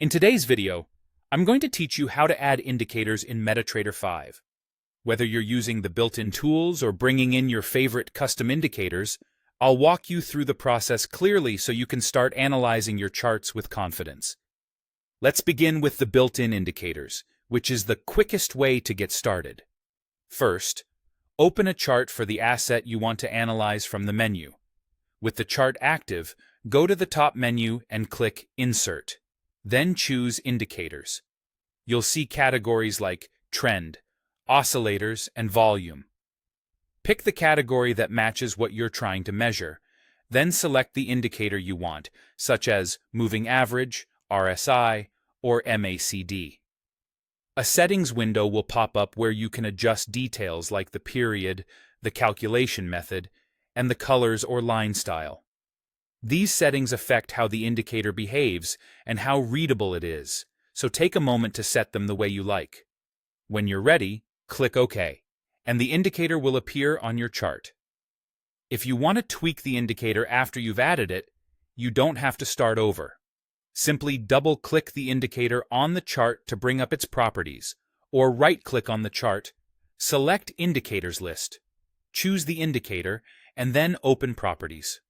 In today's video, I'm going to teach you how to add indicators in MetaTrader 5. Whether you're using the built-in tools or bringing in your favorite custom indicators, I'll walk you through the process clearly so you can start analyzing your charts with confidence. Let's begin with the built-in indicators, which is the quickest way to get started. First, open a chart for the asset you want to analyze from the menu. With the chart active, go to the top menu and click Insert. Then choose Indicators. You'll see categories like Trend, Oscillators, and Volume. Pick the category that matches what you're trying to measure. Then select the indicator you want, such as Moving Average, RSI, or MACD. A settings window will pop up where you can adjust details like the period, the calculation method, and the colors or line style. These settings affect how the indicator behaves and how readable it is, so take a moment to set them the way you like. When you're ready, click OK, and the indicator will appear on your chart. If you want to tweak the indicator after you've added it, you don't have to start over. Simply double-click the indicator on the chart to bring up its properties, or right-click on the chart, select Indicators list, choose the indicator, and then open Properties.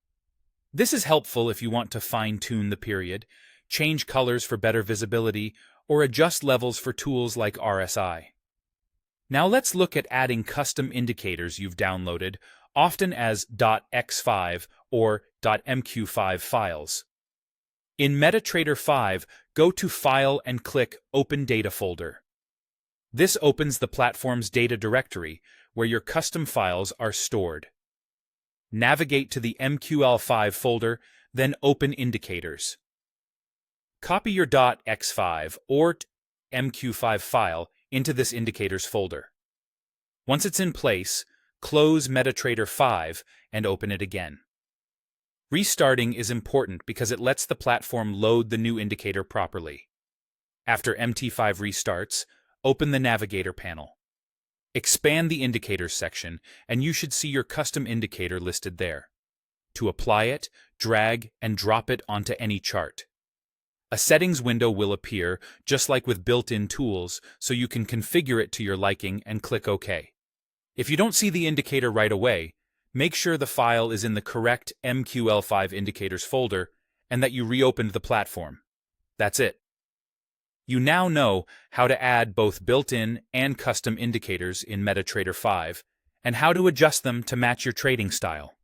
This is helpful if you want to fine-tune the period, change colors for better visibility, or adjust levels for tools like RSI. Now let's look at adding custom indicators you've downloaded, often as .x5 or .mq5 files. In MetaTrader 5, go to File and click Open Data folder. This opens the platform's data directory, where your custom files are stored. Navigate to the MQL5 folder, then open Indicators. Copy your .x5 or MQ5 file into this Indicators folder. Once it's in place, close MetaTrader 5 and open it again. Restarting is important because it lets the platform load the new indicator properly. After MT5 restarts, open the Navigator panel. Expand the Indicators section, and you should see your custom indicator listed there. To apply it, drag and drop it onto any chart. A settings window will appear, just like with built-in tools, so you can configure it to your liking and click OK. If you don't see the indicator right away, make sure the file is in the correct MQL5 indicators folder and that you reopened the platform. That's it. You now know how to add both built-in and custom indicators in MetaTrader 5 and how to adjust them to match your trading style.